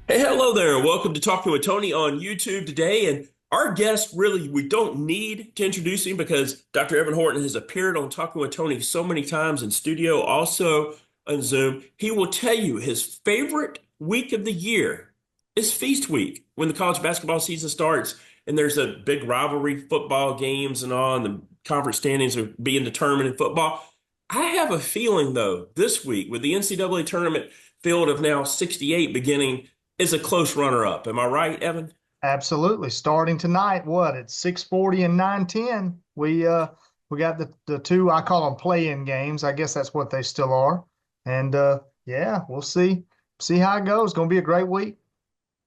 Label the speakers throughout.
Speaker 1: Hey, hello there. Welcome to Talking with Tony on YouTube today. And our guest, really, we don't need to introduce him because Dr. Evan Horton has appeared on Talking with Tony so many times in studio, also on Zoom. He will tell you his favorite week of the year is Feast Week when the college basketball season starts and there's a big rivalry, football games and all, and the conference standings are being determined in football. I have a feeling, though, this week with the NCAA tournament field of now 68 beginning is a close runner-up. Am I right, Evan?
Speaker 2: Absolutely. Starting tonight, what? It's 6:40 and 9:10. We got the two I call them play-in games. I guess that's what they still are. And yeah, we'll see how it goes. Going to be a great week.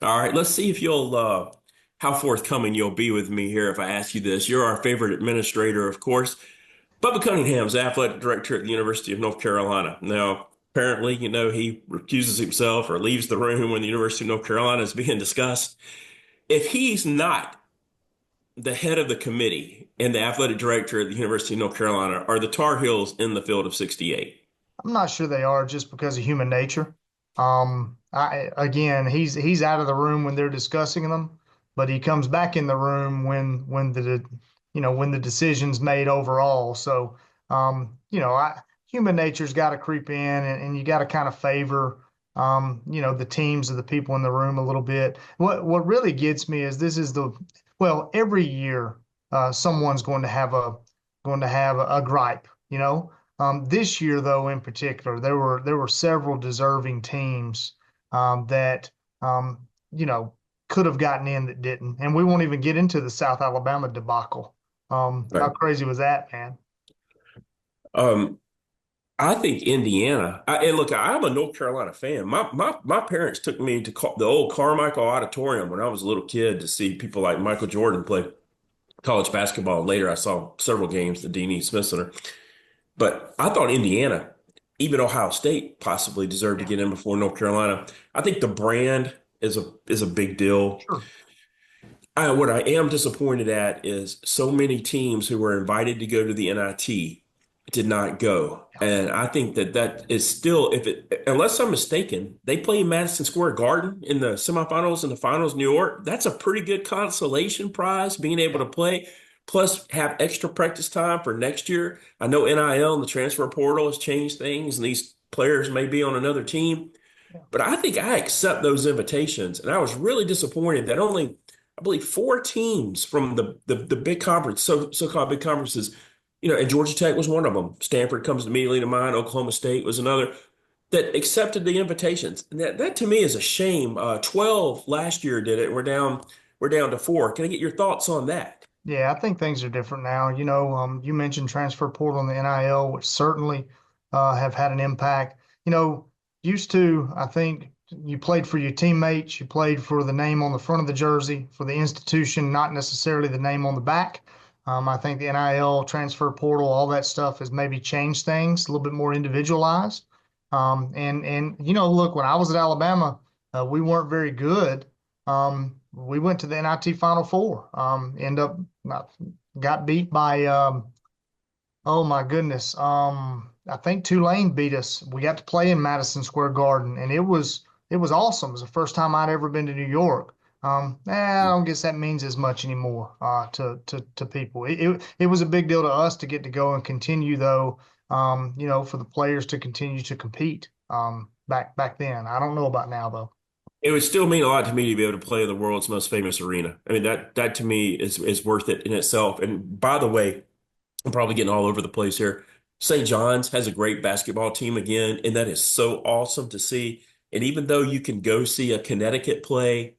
Speaker 1: All right, let's see if you'll how forthcoming you'll be with me here if I ask you this. You're our favorite administrator, of course. Bubba Cunningham's athletic director at the University of North Carolina. Now, apparently, he recuses himself or leaves the room when the University of North Carolina is being discussed. If he's not the head of the committee and the athletic director at the University of North Carolina, are the Tar Heels in the field of 68?
Speaker 2: I'm not sure they are just because of human nature. Again, he's out of the room when they're discussing them, but he comes back in the room when when the decision's made overall. So, human nature's got to creep in, and you got to kind of favor the teams of the people in the room a little bit. What really gets me is this is the well, every year someone's going to have a gripe, you know. This year, though, in particular, there were several deserving teams that you know could have gotten in that didn't, and we won't even get into the South Alabama debacle. How
Speaker 1: Right.
Speaker 2: crazy was that, man?
Speaker 1: Um, I think Indiana. And look, I'm a North Carolina fan. My parents took me to the old Carmichael Auditorium when I was a little kid to see people like Michael Jordan play college basketball. Later, I saw several games, the Dean E. Smith Center. But I thought Indiana, even Ohio State, possibly deserved to
Speaker 2: Yeah,
Speaker 1: get in before North Carolina. I think the brand is a big deal.
Speaker 2: sure.
Speaker 1: What I am disappointed at is so many teams who were invited to go to the NIT did not go.
Speaker 2: Yeah.
Speaker 1: And I think that is still, if it, unless I'm mistaken, they play in Madison Square Garden in the semifinals and the finals, New York. That's a pretty good consolation prize, being able
Speaker 2: Yeah.
Speaker 1: to play, plus have extra practice time for next year. I know NIL and the transfer portal has changed things, and these players may be on another team.
Speaker 2: Yeah.
Speaker 1: But I think I accept those invitations. And I was really disappointed that only, I believe, four teams from the big conference, so-called big conferences, and Georgia Tech was one of them. Stanford comes immediately to mind. Oklahoma State was another that accepted the invitations. And that to me is a shame. 12 last year did it. We're down to four. Can I get your thoughts on that?
Speaker 2: Yeah, I think things are different now. You mentioned transfer portal and the NIL, which certainly have had an impact. Used to, I think you played for your teammates, you played for the name on the front of the jersey, for the institution, not necessarily the name on the back. I think the NIL, transfer portal, all that stuff has maybe changed things a little bit more individualized. And look, when I was at Alabama, we weren't very good. We went to the NIT Final Four. End up got beat by oh my goodness. I think Tulane beat us. We got to play in Madison Square Garden, and it was awesome. It was the first time I'd ever been to New York. I don't guess that means as much anymore to people. It was a big deal to us to get to go and continue though. For the players to continue to compete. Back then. I don't know about now though.
Speaker 1: It would still mean a lot to me to be able to play in the world's most famous arena. I mean, that to me is worth it in itself. And by the way, I'm probably getting all over the place here. St. John's has a great basketball team again, and that is so awesome to see. And even though you can go see a Connecticut play,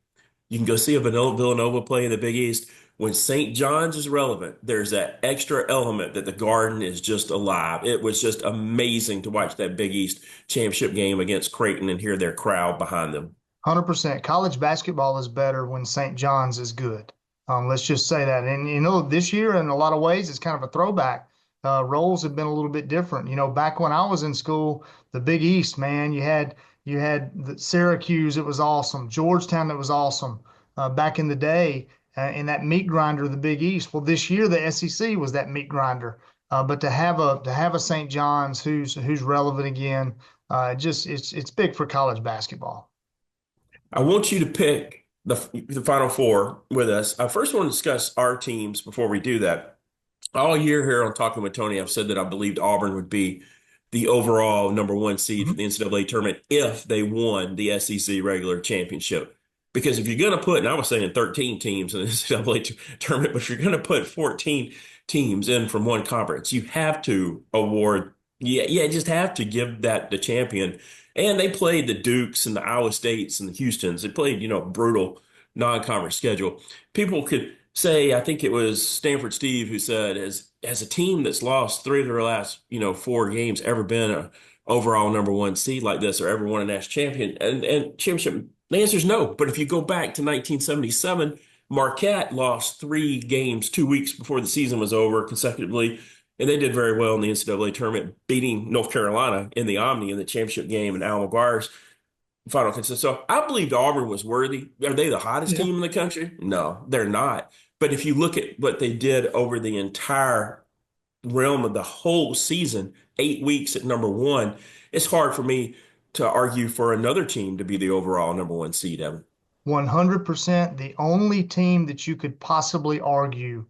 Speaker 1: you can go see a Villanova play in the Big East, when St. John's is relevant, there's that extra element that the Garden is just alive. It was just amazing to watch that Big East championship game against Creighton and hear their crowd behind them.
Speaker 2: 100%. College basketball is better when St. John's is good. Let's just say that. And this year, in a lot of ways, it's kind of a throwback. Roles have been a little bit different. Back when I was in school, the Big East, man, you had the Syracuse, it was awesome. Georgetown, that was awesome. Back in the day, in that meat grinder, the Big East. Well, this year the SEC was that meat grinder. But to have a St. John's who's relevant again, just it's big for college basketball.
Speaker 1: I want you to pick the final four with us. I first want to discuss our teams before we do that. All year here on Talking with Tony, I've said that I believed Auburn would be the overall number one seed for
Speaker 2: Mhm.
Speaker 1: the NCAA tournament if they won the SEC regular championship. Because if you're going to put, and I was saying 13 teams in the NCAA tournament, but if you're going to put 14 teams in from one conference, you have to award, yeah, just have to give that the champion. And they played the Dukes and the Iowa States and the Houstons. They played, brutal non-conference schedule. People could say, I think it was Stanford Steve who said, has a team that's lost three of their last, four games ever been a overall number one seed like this or ever won a national champion and championship? The answer is no. But if you go back to 1977, Marquette lost three games 2 weeks before the season was over consecutively. And they did very well in the NCAA tournament, beating North Carolina in the Omni in the championship game and Al McGuire's final consist. So I believed Auburn was worthy. Are they the hottest
Speaker 2: Yeah.
Speaker 1: team in the country? No, they're not. But if you look at what they did over the entire realm of the whole season, 8 weeks at number one, it's hard for me to argue for another team to be the overall number one seed, Evan.
Speaker 2: 100%. The only team that you could possibly argue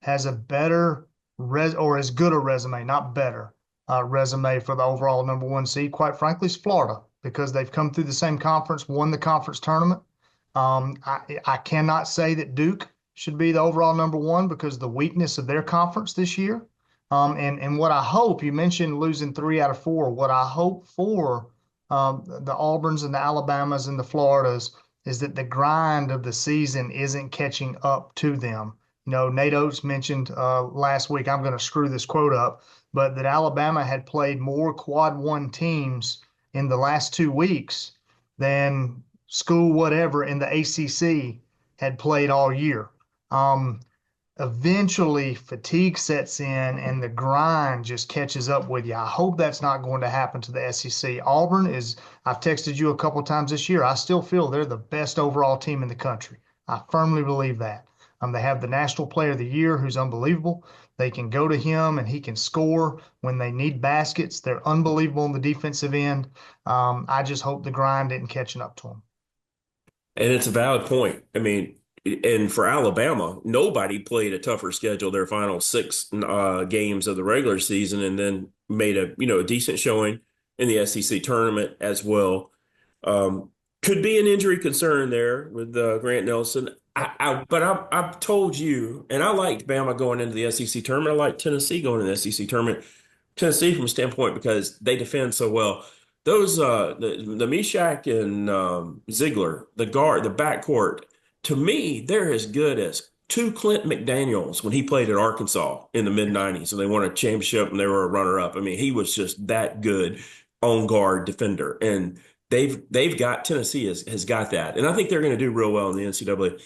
Speaker 2: has a better or as good a resume, not better, resume for the overall number one seed, quite frankly, is Florida because they've come through the same conference, won the conference tournament. I cannot say that Duke should be the overall number one because of the weakness of their conference this year. And what I hope, you mentioned losing 3 out of 4, what I hope for the Auburns and the Alabamas and the Floridas is that the grind of the season isn't catching up to them. Nate Oates mentioned last week, I'm going to screw this quote up, but that Alabama had played more quad one teams in the last 2 weeks than school whatever in the ACC had played all year. Um, Eventually fatigue sets in and the grind just catches up with you. I hope that's not going to happen to the SEC. Auburn is, I've texted you a couple of times this year. I still feel they're the best overall team in the country. I firmly believe that. They have the National Player of the Year, who's unbelievable. They can go to him and he can score when they need baskets. They're unbelievable on the defensive end. I just hope the grind isn't catching up to them.
Speaker 1: And it's a valid point. I mean, and for Alabama, nobody played a tougher schedule their final six games of the regular season, and then made a decent showing in the SEC tournament as well. Um, could be an injury concern there with Grant Nelson. But I've told you, and I liked Bama going into the SEC tournament. I like Tennessee going into the SEC tournament. Tennessee from a standpoint because they defend so well. Those the Meshach and Ziegler, the guard, the backcourt, to me, they're as good as two Clint McDaniels when he played at Arkansas in the mid '90s and they won a championship and they were a runner up. I mean, he was just that good on guard defender, and they've got Tennessee has got that, and I think they're going to do real well in the NCAA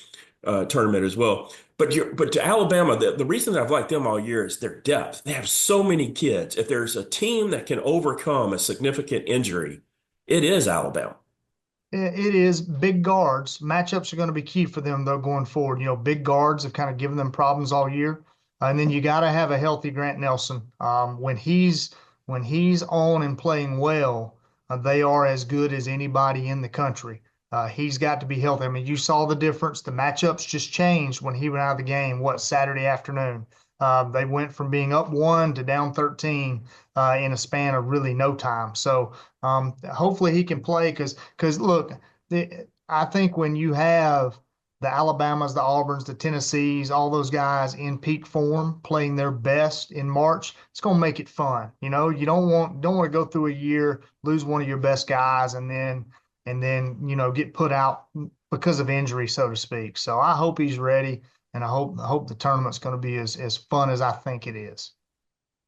Speaker 1: tournament as well. But to Alabama, the reason that I've liked them all year is their depth. They have so many kids. If there's a team that can overcome a significant injury, it is Alabama.
Speaker 2: It is big guards. Matchups are going to be key for them, though, going forward. Big guards have kind of given them problems all year. And then you got to have a healthy Grant Nelson. When he's on and playing well, they are as good as anybody in the country. He's got to be healthy. I mean, you saw the difference. The matchups just changed when he went out of the game, Saturday afternoon. They went from being up 1 to down 13 in a span of really no time. So hopefully he can play because look, I think when you have the Alabamas, the Auburns, the Tennessees, all those guys in peak form playing their best in March, it's going to make it fun. You don't want to go through a year, lose one of your best guys, and then get put out because of injury, so to speak. So I hope he's ready, and I hope the tournament's going to be as fun as I think it is.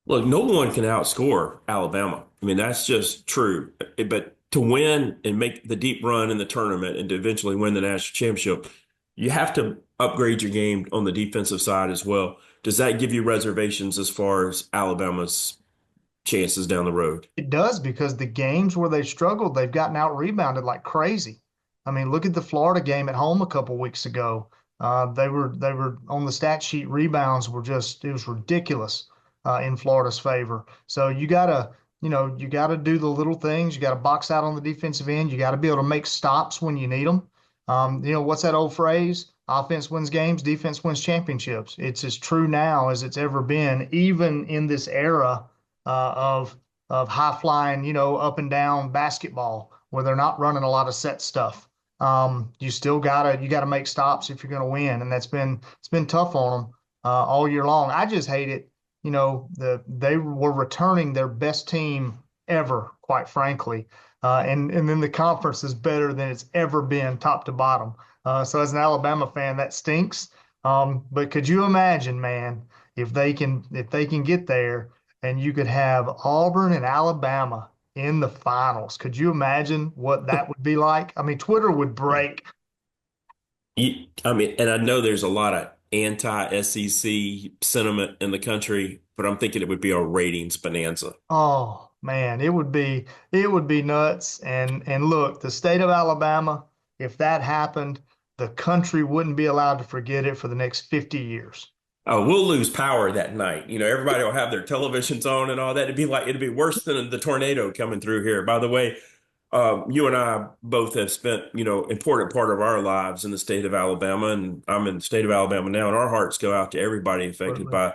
Speaker 1: Look, no one can outscore Alabama. I mean, that's just true. But to win and make the deep run in the tournament and to eventually win the national championship, you have to upgrade your game on the defensive side as well. Does that give you reservations as far as Alabama's chances down the road?
Speaker 2: It does because the games where they've struggled, they've gotten out rebounded like crazy. I mean, look at the Florida game at home a couple weeks ago. They were on the stat sheet. Rebounds were just it was ridiculous in Florida's favor. So you gotta do the little things. You got to box out on the defensive end. You got to be able to make stops when you need them. What's that old phrase? Offense wins games, defense wins championships. It's as true now as it's ever been, even in this era of high flying, up and down basketball where they're not running a lot of set stuff. You gotta make stops if you're going to win, and it's been tough on them all year long. I just hate it. They were returning their best team ever, quite frankly, and then the conference is better than it's ever been, top to bottom. So as an Alabama fan, that stinks. But could you imagine, man, if they can get there and you could have Auburn and Alabama in the finals? Could you imagine what that would be like? I mean, Twitter would break.
Speaker 1: I mean, and I know there's a lot of anti-SEC sentiment in the country, but I'm thinking it would be a ratings bonanza.
Speaker 2: Oh man, it would be nuts. And look, the state of Alabama, if that happened, the country wouldn't be allowed to forget it for the next 50 years.
Speaker 1: Oh, we'll lose power that night. Everybody will have their televisions on and all that. It'd be worse than the tornado coming through here. By the way, you and I both have spent, important part of our lives in the state of Alabama, and I'm in the state of Alabama now, and our hearts go out to everybody affected
Speaker 2: Absolutely.
Speaker 1: by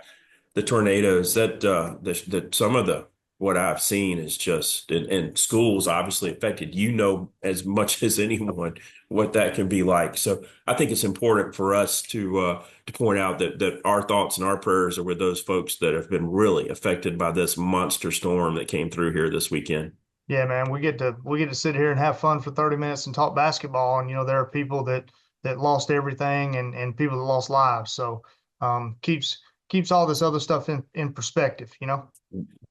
Speaker 1: the tornadoes. Some of the what I've seen is just, and schools obviously affected. You know as much as anyone what that can be like. So I think it's important for us to point out that our thoughts and our prayers are with those folks that have been really affected by this monster storm that came through here this weekend.
Speaker 2: Yeah, man, we get to sit here and have fun for 30 minutes and talk basketball. And there are people that lost everything and people that lost lives. So keeps all this other stuff in perspective.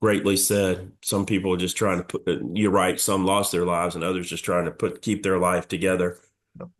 Speaker 1: Greatly said. Some people are just trying to you're right, some lost their lives and others just trying to keep their life together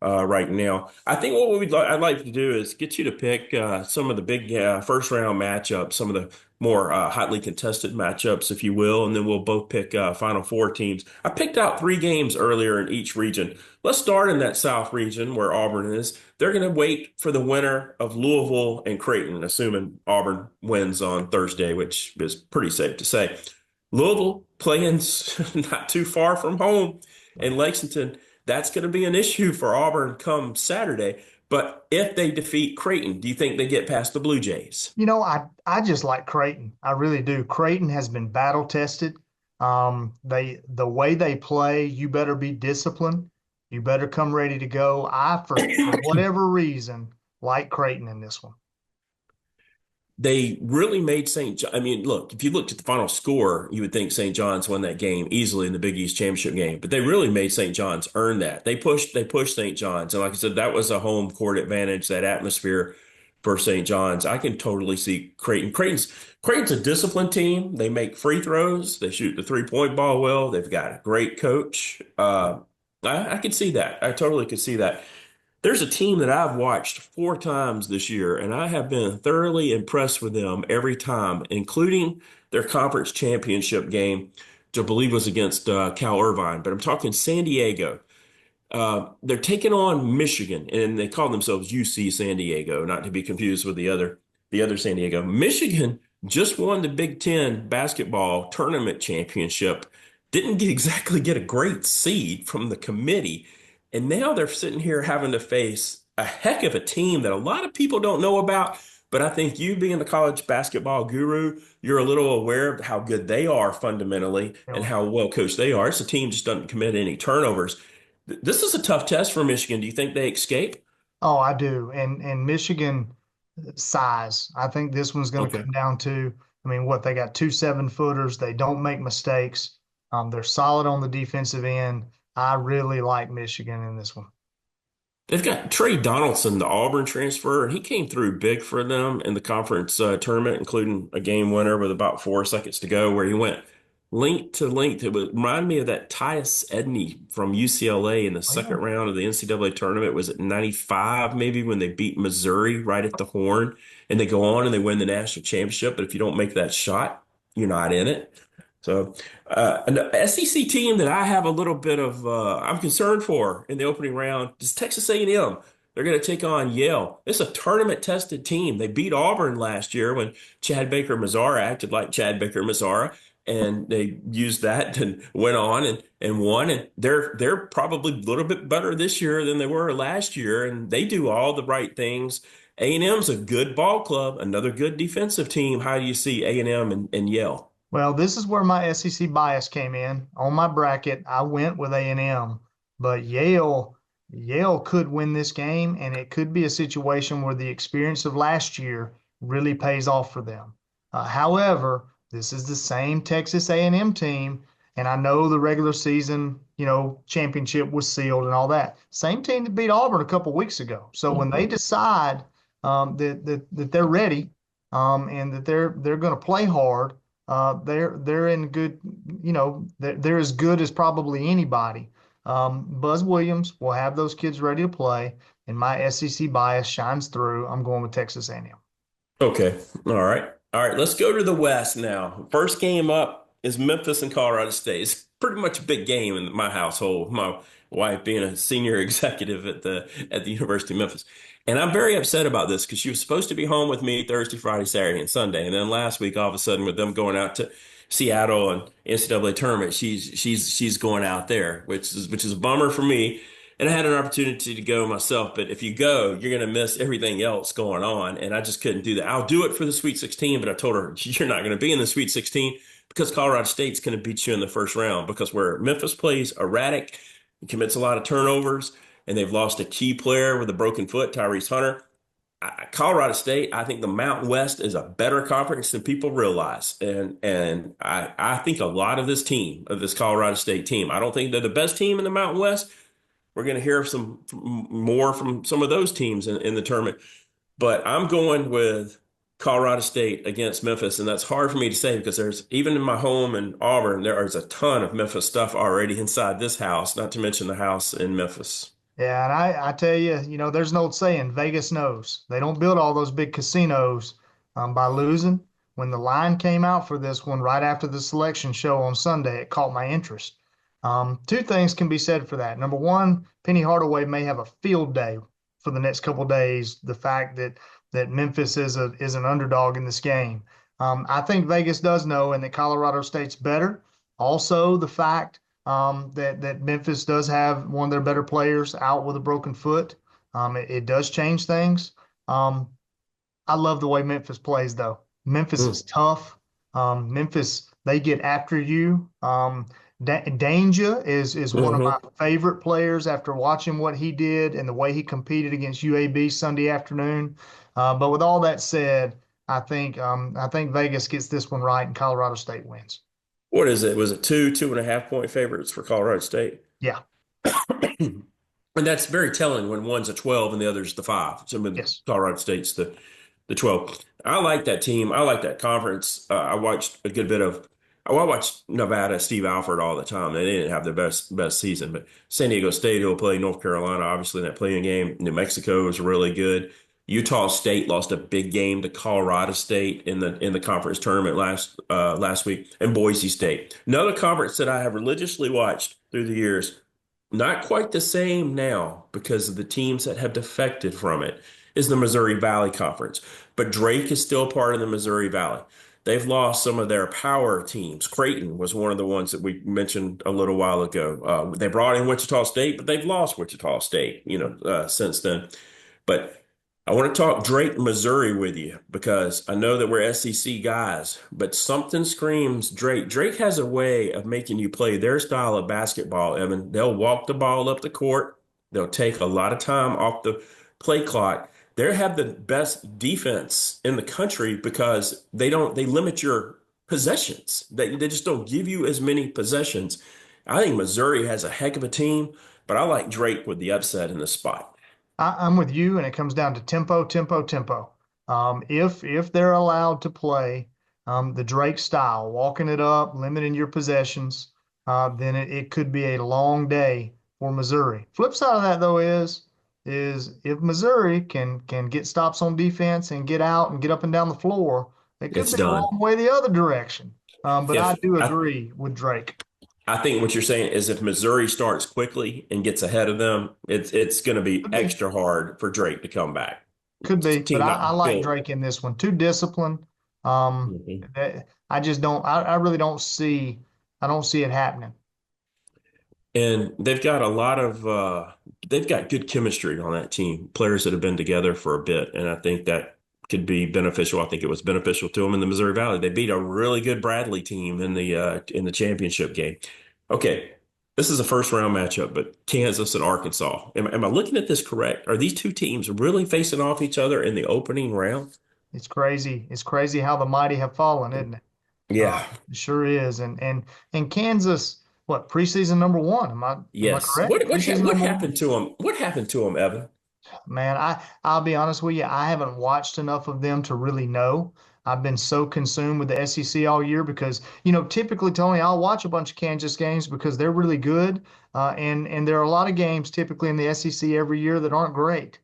Speaker 1: right now. I think what I'd like to do is get you to pick some of the big first round matchups, some of the more hotly contested matchups, if you will, and then we'll both pick Final Four teams. I picked out three games earlier in each region. Let's start in that South region where Auburn is. They're going to wait for the winner of Louisville and Creighton, assuming Auburn wins on Thursday, which is pretty safe to say. Louisville playing not too far from home in Lexington. That's going to be an issue for Auburn come Saturday. But if they defeat Creighton, do you think they get past the Blue Jays?
Speaker 2: I just like Creighton. I really do. Creighton has been battle tested. The way they play, you better be disciplined. You better come ready to go. I, for whatever reason, like Creighton in this one.
Speaker 1: They really made St. John. I mean, look, if you looked at the final score, you would think St. John's won that game easily in the Big East championship game, but they really made St. John's earn that. They pushed St. John's. And like I said, that was a home court advantage, that atmosphere for St. John's. I can totally see Creighton. Creighton's a disciplined team. They make free throws. They shoot the three-point ball well. They've got a great coach. I could see that. I totally could see that. There's a team that I've watched four times this year, and I have been thoroughly impressed with them every time, including their conference championship game, which I believe was against Cal Irvine. But I'm talking San Diego. They're taking on Michigan, and they call themselves UC San Diego, not to be confused with the other San Diego. Michigan just won the Big Ten basketball tournament championship. Didn't exactly get a great seed from the committee, and now they're sitting here having to face a heck of a team that a lot of people don't know about. But I think you being the college basketball guru, you're a little aware of how good they are fundamentally and how well coached they are. It's a team just doesn't commit any turnovers. This is a tough test for Michigan. Do you think they escape?
Speaker 2: Oh, I do. And Michigan size. I think this one's going to
Speaker 1: Okay.
Speaker 2: come down to, I mean, what they got, two 7-footers. They don't make mistakes. They're solid on the defensive end. I really like Michigan in this one.
Speaker 1: They've got Trey Donaldson, the Auburn transfer, and he came through big for them in the conference tournament, including a game winner with about 4 seconds to go, where he went length to length. It would remind me of that Tyus Edney from UCLA in the
Speaker 2: Oh, yeah.
Speaker 1: second round of the NCAA tournament. Was it 95 maybe when they beat Missouri right at the horn and they go on and they win the national championship? But if you don't make that shot, you're not in it. So, an SEC team that I have a little bit of I'm concerned for in the opening round is Texas A&M. They're going to take on Yale. It's a tournament tested team. They beat Auburn last year when Chad Baker Mazara acted like Chad Baker Mazara. and they used that and went on and won. And they're probably a little bit better this year than they were last year, and they do all the right things. A&M's a good ball club, another good defensive team. How do you see A&M and Yale?
Speaker 2: Well, this is where my SEC bias came in. On my bracket, I went with A&M, but Yale could win this game, and it could be a situation where the experience of last year really pays off for them. However, this is the same Texas A&M team, and I know the regular season, championship was sealed and all that. Same team that beat Auburn a couple weeks ago. So when they decide that they're ready and that they're going to play hard, they're in good, they're as good as probably anybody. Buzz Williams will have those kids ready to play, and my SEC bias shines through. I'm going with Texas A&M.
Speaker 1: Okay. All right. All right. Let's go to the West now. First game up is Memphis and Colorado State. It's pretty much a big game in my household. My wife being a senior executive at the University of Memphis. And I'm very upset about this because she was supposed to be home with me Thursday, Friday, Saturday, and Sunday. And then last week, all of a sudden, with them going out to Seattle and NCAA tournament, she's going out there, which is a bummer for me. And I had an opportunity to go myself, but if you go, you're going to miss everything else going on. And I just couldn't do that. I'll do it for the Sweet 16, but I told her, you're not going to be in the Sweet 16 because Colorado State's going to beat you in the first round because where Memphis plays erratic, commits a lot of turnovers, and they've lost a key player with a broken foot, Tyrese Hunter. Colorado State, I think the Mountain West is a better conference than people realize. And I think a lot of this Colorado State team, I don't think they're the best team in the Mountain West. We're going to hear some more from some of those teams in the tournament. But I'm going with Colorado State against Memphis, and that's hard for me to say because there's even in my home in Auburn, there is a ton of Memphis stuff already inside this house, not to mention the house in Memphis.
Speaker 2: Yeah, and I tell you, there's an old saying, Vegas knows. They don't build all those big casinos by losing. When the line came out for this one right after the selection show on Sunday, it caught my interest. Two things can be said for that. Number one, Penny Hardaway may have a field day for the next couple of days. The fact that Memphis is an underdog in this game. I think Vegas does know, and that Colorado State's better. Also, the fact that Memphis does have one of their better players out with a broken foot. It does change things. Um, I love the way Memphis plays, though. Memphis is
Speaker 1: Mm.
Speaker 2: tough. Memphis, they get after you. Danger is one of my
Speaker 1: Hmm.
Speaker 2: favorite players after watching what he did and the way he competed against UAB Sunday afternoon. But with all that said, I think Vegas gets this one right and Colorado State wins.
Speaker 1: What is it? Was it 2.5 point favorites for Colorado State?
Speaker 2: Yeah.
Speaker 1: And that's very telling when one's a 12 and the other's the five. So I mean,
Speaker 2: Yes.
Speaker 1: Colorado State's the 12. I like that team. I like that conference. I watched a good bit of. I watched Nevada, Steve Alford all the time. They didn't have their best season, but San Diego State will play North Carolina, obviously in that playing game. New Mexico is really good. Utah State lost a big game to Colorado State in the conference tournament last week, and Boise State, another conference that I have religiously watched through the years. Not quite the same now because of the teams that have defected from it is the Missouri Valley Conference. But Drake is still part of the Missouri Valley. They've lost some of their power teams. Creighton was one of the ones that we mentioned a little while ago. They brought in Wichita State, but they've lost Wichita State, since then. But I want to talk Drake, Missouri with you because I know that we're SEC guys, but something screams Drake. Drake has a way of making you play their style of basketball, Evan. They'll walk the ball up the court. They'll take a lot of time off the play clock. They have the best defense in the country because they limit your possessions. They just don't give you as many possessions. I think Missouri has a heck of a team, but I like Drake with the upset in the spot.
Speaker 2: I'm with you, and it comes down to tempo, tempo, tempo. If they're allowed to play the Drake style, walking it up, limiting your possessions, then it could be a long day for Missouri. Flip side of that though is if Missouri can get stops on defense and get out and get up and down the floor, it could
Speaker 1: It's
Speaker 2: be a
Speaker 1: done.
Speaker 2: long way the other direction. But I
Speaker 1: If
Speaker 2: do
Speaker 1: I,
Speaker 2: agree with Drake.
Speaker 1: I think what you're saying is if Missouri starts quickly and gets ahead of them, it's going to be
Speaker 2: Could be.
Speaker 1: extra hard for Drake to come back.
Speaker 2: Could
Speaker 1: It's
Speaker 2: be,
Speaker 1: a
Speaker 2: but
Speaker 1: team
Speaker 2: I
Speaker 1: not
Speaker 2: like
Speaker 1: built.
Speaker 2: Drake in this one. Too disciplined. Um,
Speaker 1: Mhm.
Speaker 2: I just don't. I really don't see. I don't see it happening.
Speaker 1: And they've got a lot of they've got good chemistry on that team, players that have been together for a bit, and I think that could be beneficial. I think it was beneficial to them in the Missouri Valley. They beat a really good Bradley team in the championship game. Okay, this is a first round matchup, but Kansas and Arkansas. Am I looking at this correct? Are these two teams really facing off each other in the opening round?
Speaker 2: It's crazy. It's crazy how the mighty have fallen, isn't it?
Speaker 1: Yeah.
Speaker 2: It sure is. And Kansas, what preseason number one? Am I
Speaker 1: Yes.
Speaker 2: correct? Preseason
Speaker 1: What
Speaker 2: number one.
Speaker 1: happened to them? What happened to them, Evan?
Speaker 2: Man, I'll be honest with you, I haven't watched enough of them to really know. I've been so consumed with the SEC all year because, typically, Tony, I'll watch a bunch of Kansas games because they're really good. And there are a lot of games typically in the SEC every year that aren't great.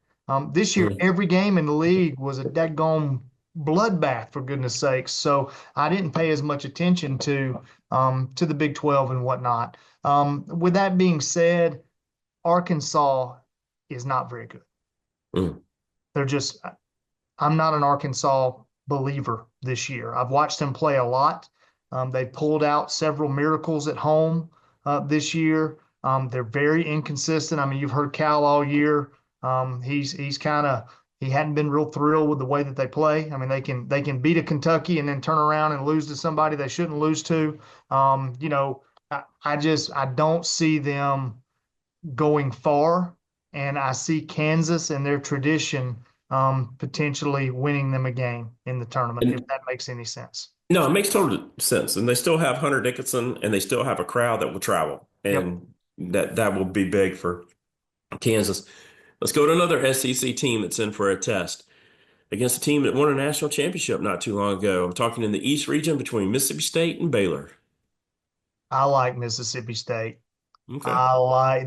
Speaker 2: This year,
Speaker 1: Hmm.
Speaker 2: every game in the league was a daggone bloodbath, for goodness sakes. So I didn't pay as much attention to the Big 12 and whatnot. With that being said, Arkansas is not very good.
Speaker 1: Hmm.
Speaker 2: They're just, I'm not an Arkansas believer this year. I've watched them play a lot. They pulled out several miracles at home this year. They're very inconsistent. I mean, you've heard Cal all year. He's kind of he hadn't been real thrilled with the way that they play. I mean, they can beat a Kentucky and then turn around and lose to somebody they shouldn't lose to. I don't see them going far, and I see Kansas and their tradition potentially winning them a game in the tournament, if
Speaker 1: And
Speaker 2: that makes any sense.
Speaker 1: no, it makes total sense. And they still have Hunter Dickinson and they still have a crowd that will travel.
Speaker 2: Yep.
Speaker 1: And that will be big for Kansas. Let's go to another SEC team that's in for a test against a team that won a national championship not too long ago. I'm talking in the East region between Mississippi State and Baylor.
Speaker 2: I like Mississippi State.
Speaker 1: Okay.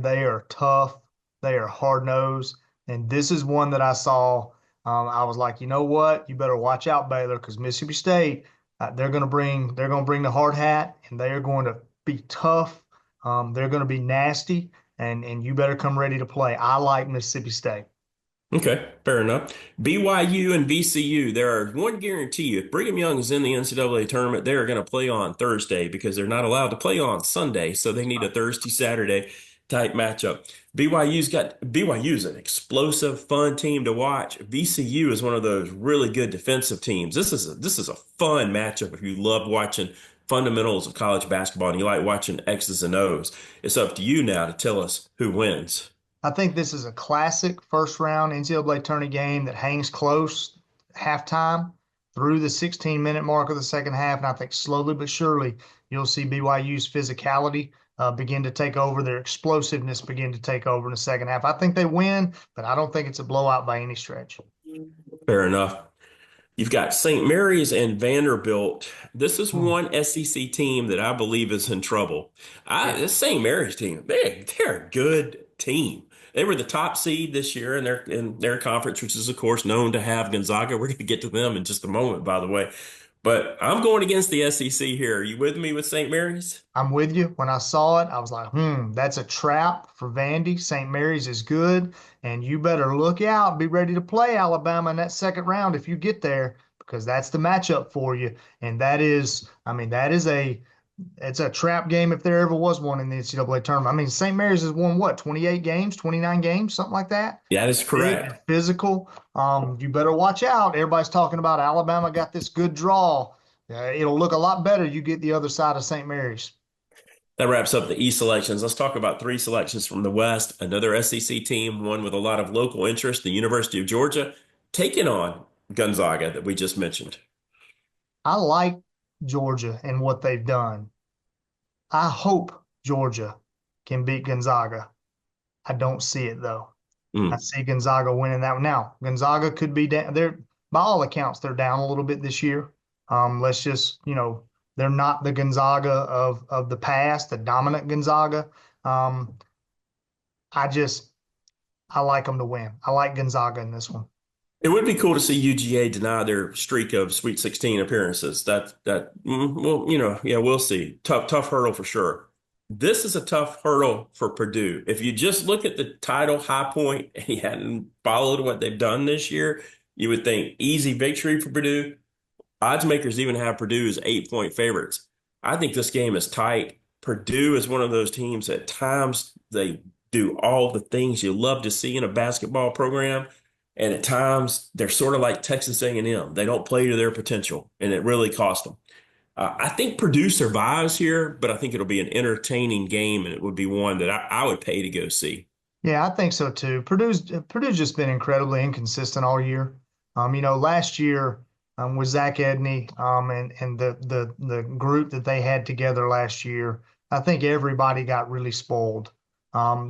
Speaker 2: They are tough. They are hard nosed. And this is one that I saw. I was like, you know what? You better watch out, Baylor, because Mississippi State, they're going to bring the hard hat, and they are going to be tough. They're going to be nasty, and you better come ready to play. I like Mississippi State.
Speaker 1: Okay, fair enough. BYU and VCU, there are one guarantee. If Brigham Young is in the NCAA tournament, they're going to play on Thursday because they're not allowed to play on Sunday. So they need a Thursday, Saturday type matchup. BYU is an explosive, fun team to watch. VCU is one of those really good defensive teams. This is a fun matchup if you love watching fundamentals of college basketball and you like watching X's and O's. It's up to you now to tell us who wins.
Speaker 2: I think this is a classic first round NCAA tourney game that hangs close halftime through the 16-minute mark of the second half. And I think slowly but surely you'll see BYU's physicality begin to take over, their explosiveness begin to take over in the second half. I think they win, but I don't think it's a blowout by any stretch.
Speaker 1: Fair enough. You've got St. Mary's and Vanderbilt. This is
Speaker 2: Hmm.
Speaker 1: one SEC team that I believe is in trouble.
Speaker 2: Yeah,
Speaker 1: This St. Mary's team, they're a good team. They were the top seed this year in their conference, which is of course known to have Gonzaga. We're going to get to them in just a moment, by the way. But I'm going against the SEC here. Are you with me with St. Mary's?
Speaker 2: I'm with you. When I saw it, I was like, that's a trap for Vandy. St. Mary's is good, and you better look out, be ready to play Alabama in that second round if you get there, because that's the matchup for you. And that is, I mean, it's a trap game if there ever was one in the NCAA tournament. I mean, St. Mary's has won what, 28 games, 29 games, something like that.
Speaker 1: Yeah, that is
Speaker 2: Big
Speaker 1: correct.
Speaker 2: and physical. You better watch out. Everybody's talking about Alabama got this good draw. It'll look a lot better. You get the other side of St. Mary's.
Speaker 1: That wraps up the East selections. Let's talk about three selections from the West. Another SEC team, one with a lot of local interest, the University of Georgia, taking on Gonzaga that we just mentioned.
Speaker 2: I like Georgia and what they've done. I hope Georgia can beat Gonzaga. I don't see it though. I
Speaker 1: Mm.
Speaker 2: see Gonzaga winning that one. Now, Gonzaga could be down. They're by all accounts, they're down a little bit this year. Let's just, they're not the Gonzaga of the past, the dominant Gonzaga. Um, I just I like them to win. I like Gonzaga in this one.
Speaker 1: It would be cool to see UGA deny their streak of Sweet 16 appearances. Well, yeah, we'll see. Tough hurdle for sure. This is a tough hurdle for Purdue. If you just look at the title high point and you hadn't followed what they've done this year, you would think easy victory for Purdue. Odds makers even have Purdue as 8-point favorites. I think this game is tight. Purdue is one of those teams at times they do all the things you love to see in a basketball program, and at times they're sort of like Texas A&M. They don't play to their potential, and it really cost them. I think Purdue survives here, but I think it'll be an entertaining game, and it would be one that I would pay to go see.
Speaker 2: Yeah, I think so too. Purdue's just been incredibly inconsistent all year. Last year with Zach Edney and the group that they had together last year, I think everybody got really spoiled.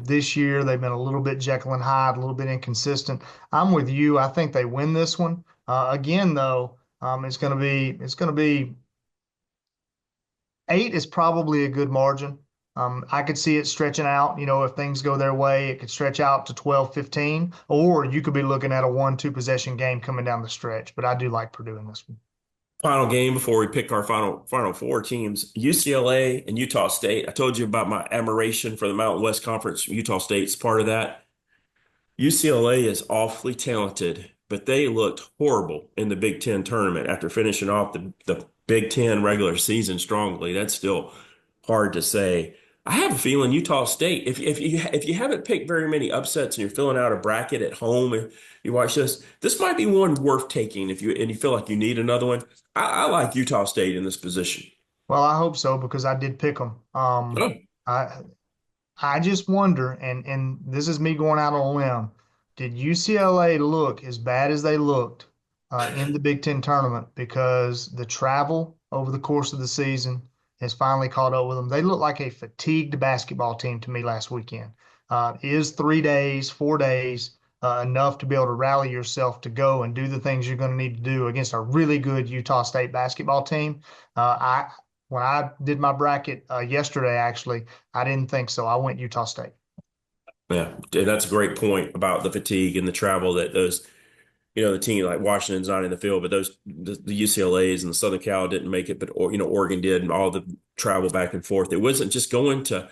Speaker 2: This year they've been a little bit Jekyll and Hyde, a little bit inconsistent. I'm with you. I think they win this one. Again, though, it's going to be 8 is probably a good margin. I could see it stretching out. If things go their way, it could stretch out to 12, 15, or you could be looking at a 1-2 possession game coming down the stretch. But I do like Purdue in this one.
Speaker 1: Final game before we pick our final four teams, UCLA and Utah State. I told you about my admiration for the Mountain West Conference. Utah State's part of that. UCLA is awfully talented, but they looked horrible in the Big Ten tournament after finishing off the Big Ten regular season strongly. That's still hard to say. I have a feeling Utah State, if you haven't picked very many upsets and you're filling out a bracket at home and you watch this might be one worth taking if you feel like you need another one. I like Utah State in this position.
Speaker 2: Well, I hope so because I did pick them.
Speaker 1: Oh,
Speaker 2: I I just wonder, and this is me going out on a limb, did UCLA look as bad as they looked in the Big Ten tournament because the travel over the course of the season has finally caught up with them? They look like a fatigued basketball team to me last weekend. Is 3 days, 4 days enough to be able to rally yourself to go and do the things you're going to need to do against a really good Utah State basketball team? I When I did my bracket yesterday, actually, I didn't think so. I went Utah State.
Speaker 1: yeah, that's a great point about the fatigue and the travel that those the team like Washington's not in the field, but the UCLA's and the Southern Cal didn't make it, but Oregon did, and all the travel back and forth. It wasn't just going to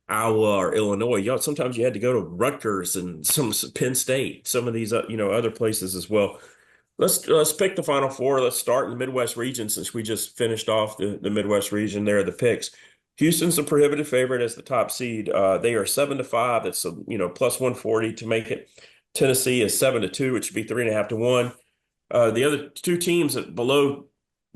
Speaker 1: Iowa or Illinois. Sometimes you had to go to Rutgers and some Penn State, some of these other places as well. Let's pick the final four. Let's start in the Midwest region since we just finished off the Midwest region. There are the picks. Houston's a prohibitive favorite as the top seed. They are 7-5. That's plus 140 to make it. Tennessee is 7-2, which would be 3.5 to 1. The other two teams at below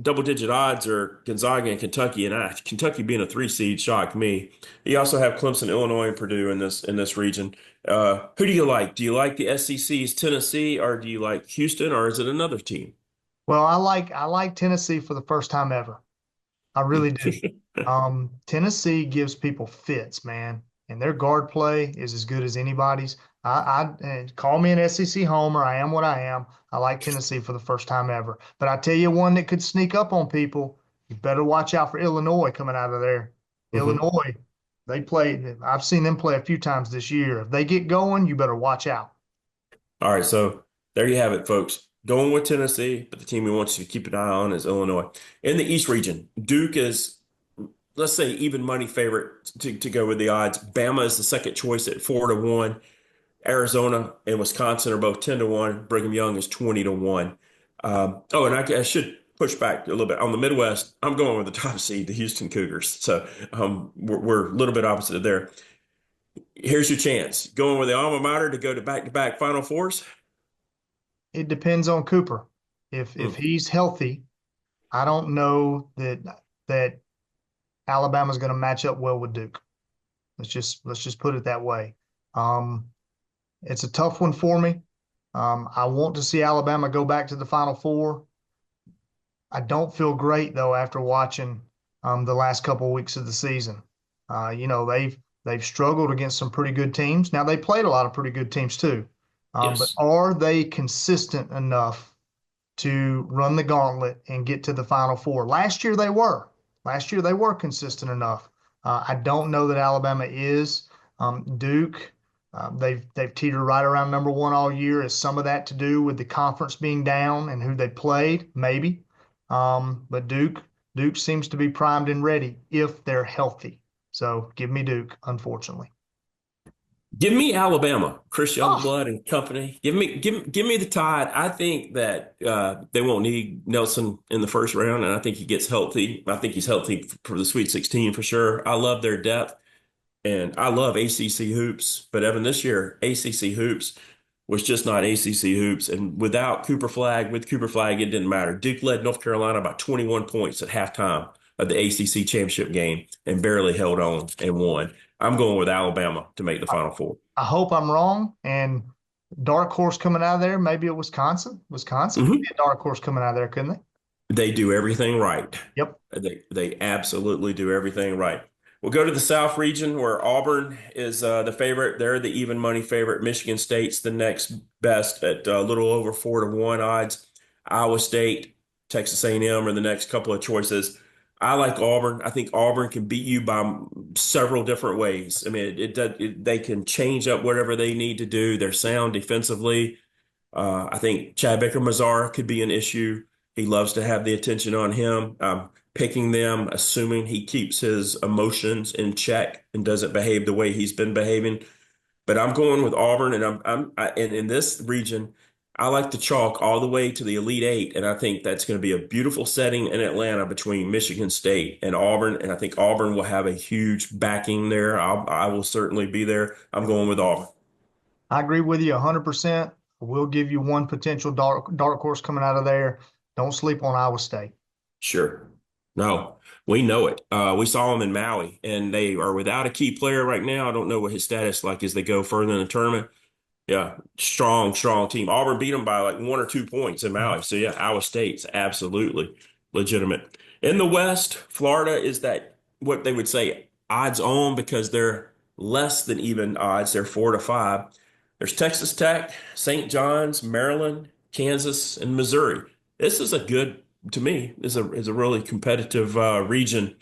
Speaker 1: double-digit odds are Gonzaga and Kentucky, and Kentucky being a 3 seed shocked me. You also have Clemson, Illinois, and Purdue in this region. Who do you like? Do you like the SEC's Tennessee, or do you like Houston, or is it another team?
Speaker 2: Well, I like Tennessee for the first time ever. I really do. Tennessee gives people fits, man, and their guard play is as good as anybody's. Call me an SEC homer. I am what I am. I like Tennessee for the first time ever. But I tell you one that could sneak up on people. You better watch out for Illinois coming out of there.
Speaker 1: Mhm.
Speaker 2: Illinois, they play. I've seen them play a few times this year. If they get going, you better watch out.
Speaker 1: All right, so there you have it, folks. Going with Tennessee, but the team we want you to keep an eye on is Illinois. In the East region, Duke is, let's say, even money favorite to go with the odds. Bama is the second choice at 4-1. Arizona and Wisconsin are both 10-1. Brigham Young is 20-1. And I should push back a little bit on the Midwest. I'm going with the top seed, the Houston Cougars. So we're a little bit opposite of there. Here's your chance. Going with the alma mater to go to back-to-back Final Fours.
Speaker 2: It depends on Cooper. If
Speaker 1: Hmm.
Speaker 2: he's healthy, I don't know that Alabama's going to match up well with Duke. Let's just put it that way. Um, it's a tough one for me. I want to see Alabama go back to the Final Four. I don't feel great though after watching the last couple of weeks of the season. They've struggled against some pretty good teams. Now they played a lot of pretty good teams too, but
Speaker 1: Yes.
Speaker 2: are they consistent enough to run the gauntlet and get to the Final Four? Last year they were. Last year they were consistent enough. I don't know that Alabama is. Duke, they've teetered right around number one all year. Is some of that to do with the conference being down and who they played? Maybe. But Duke seems to be primed and ready if they're healthy. So give me Duke, unfortunately.
Speaker 1: Give me Alabama, Chris
Speaker 2: Oh,
Speaker 1: Youngblood and company. Give me the Tide. I think that they won't need Nelson in the first round, and I think he gets healthy. I think he's healthy for the Sweet 16 for sure. I love their depth, and I love ACC hoops. But Evan, this year ACC hoops was just not ACC hoops, and with Cooper Flag, it didn't matter. Duke led North Carolina by 21 points at halftime of the ACC championship game and barely held on and won. I'm going with Alabama to make the
Speaker 2: I,
Speaker 1: Final Four.
Speaker 2: I hope I'm wrong. And dark horse coming out of there, maybe it Wisconsin. Wisconsin could be
Speaker 1: Mhm.
Speaker 2: a dark horse coming out of there, couldn't they?
Speaker 1: They do everything right.
Speaker 2: Yep.
Speaker 1: They absolutely do everything right. We'll go to the South region where Auburn is the favorite. They're the even money favorite. Michigan State's the next best at a little over 4-1 odds. Iowa State, Texas A&M are the next couple of choices. I like Auburn. I think Auburn can beat you by several different ways. I mean, they can change up whatever they need to do. They're sound defensively. I think Chad Baker Mazara could be an issue. He loves to have the attention on him. Picking them, assuming he keeps his emotions in check and doesn't behave the way he's been behaving. But I'm going with Auburn, and and in this region, I like the chalk all the way to the Elite Eight, and I think that's going to be a beautiful setting in Atlanta between Michigan State and Auburn, and I think Auburn will have a huge backing there. I will certainly be there. I'm going with Auburn.
Speaker 2: I agree with you 100%. We'll give you one potential dark horse coming out of there. Don't sleep on Iowa State.
Speaker 1: Sure. No, we know it. We saw them in Maui, and they are without a key player right now. I don't know what his status like as they go further in the tournament. Yeah, strong, strong team. Auburn beat them by like 1 or 2 points in Maui. So yeah, Iowa State's absolutely legitimate. In the West, Florida is that what they would say odds on because they're less than even odds. They're 4-5. There's Texas Tech, St. John's, Maryland, Kansas, and Missouri. This is a good, to me, is a really competitive region.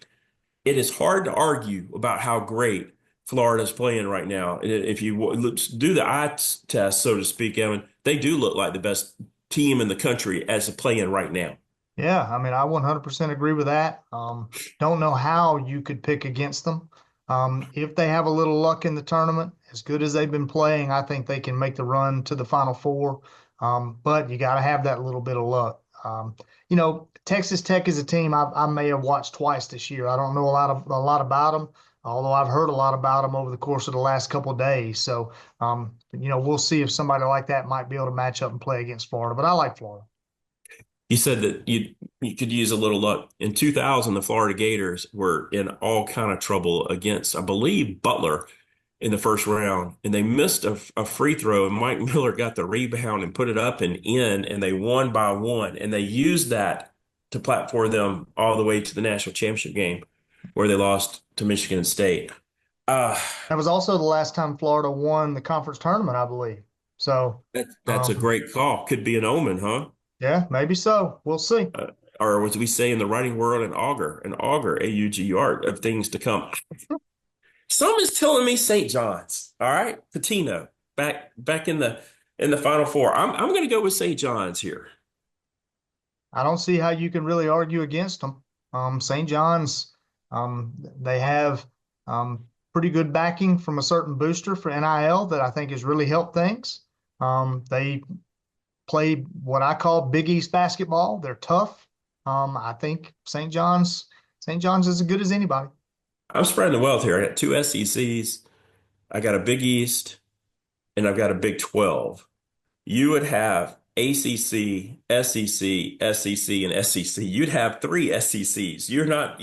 Speaker 1: It is hard to argue about how great Florida's playing right now. If you do the eye test, so to speak, Evan, they do look like the best team in the country as of playing right now.
Speaker 2: Yeah, I mean, I 100% agree with that. Don't know how you could pick against them. If they have a little luck in the tournament, as good as they've been playing, I think they can make the run to the Final Four. But you got to have that little bit of luck. Texas Tech is a team I may have watched twice this year. I don't know a lot about them, although I've heard a lot about them over the course of the last couple of days. So, we'll see if somebody like that might be able to match up and play against Florida. But I like Florida.
Speaker 1: You said that you could use a little luck. In 2000, the Florida Gators were in all kind of trouble against, I believe, Butler in the first round, and they missed a free throw, and Mike Miller got the rebound and put it up and in, and they won by one, and they used that to platform them all the way to the national championship game, where they lost to Michigan State. Uh,
Speaker 2: That was also the last time Florida won the conference tournament, I believe. So,
Speaker 1: that's a
Speaker 2: um,
Speaker 1: great call. Could be an omen, huh?
Speaker 2: yeah, maybe so. We'll see.
Speaker 1: Uh, or as we say in the writing world, an augur, AUGR of things to come. Some is telling me St. John's. All right, Patino back in the Final Four. I'm going to go with St. John's here.
Speaker 2: I don't see how you can really argue against them. St. John's, they have pretty good backing from a certain booster for NIL that I think has really helped things. They play what I call Big East basketball. They're tough. I think St. John's is as good as anybody.
Speaker 1: I'm spreading the wealth here. I got two SECs. I got a Big East, and I've got a Big 12. You would have ACC, SEC, SEC, and SEC. You'd have three SECs. You're
Speaker 2: I'm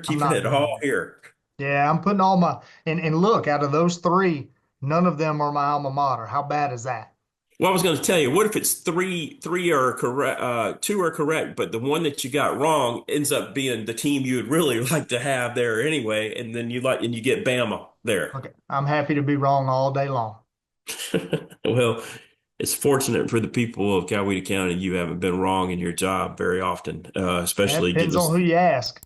Speaker 1: keeping
Speaker 2: not
Speaker 1: it
Speaker 2: doing
Speaker 1: all
Speaker 2: that.
Speaker 1: here.
Speaker 2: Yeah, I'm putting all my and look, out of those three, none of them are my alma mater. How bad is that?
Speaker 1: Well, I was going to tell you, what if it's three are correct, two are correct, but the one that you got wrong ends up being the team you would really like to have there anyway, and then you get Bama there.
Speaker 2: Okay, I'm happy to be wrong all day long.
Speaker 1: Well, it's fortunate for the people of Coweta County you haven't been wrong in your job very often,
Speaker 2: That
Speaker 1: especially
Speaker 2: depends
Speaker 1: getting
Speaker 2: on
Speaker 1: us.
Speaker 2: who you ask.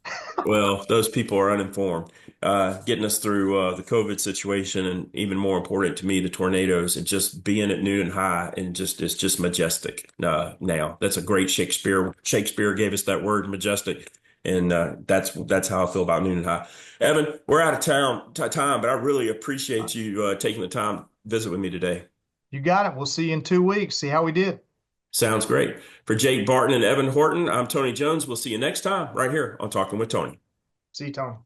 Speaker 1: Well, those people are uninformed. Getting us through the COVID situation, and even more important to me, the tornadoes, and just being at noon and high, and just it's just majestic. Now, that's a great Shakespeare. Shakespeare gave us that word, majestic, and that's how I feel about noon and high. Evan, we're out of time, but I really appreciate you taking the time visit with me today.
Speaker 2: You got it. We'll see you in 2 weeks. See how we did.
Speaker 1: Sounds great. For Jake Barton and Evan Horton, I'm Tony Jones. We'll see you next time right here on Talking with Tony.
Speaker 2: See you, Tony.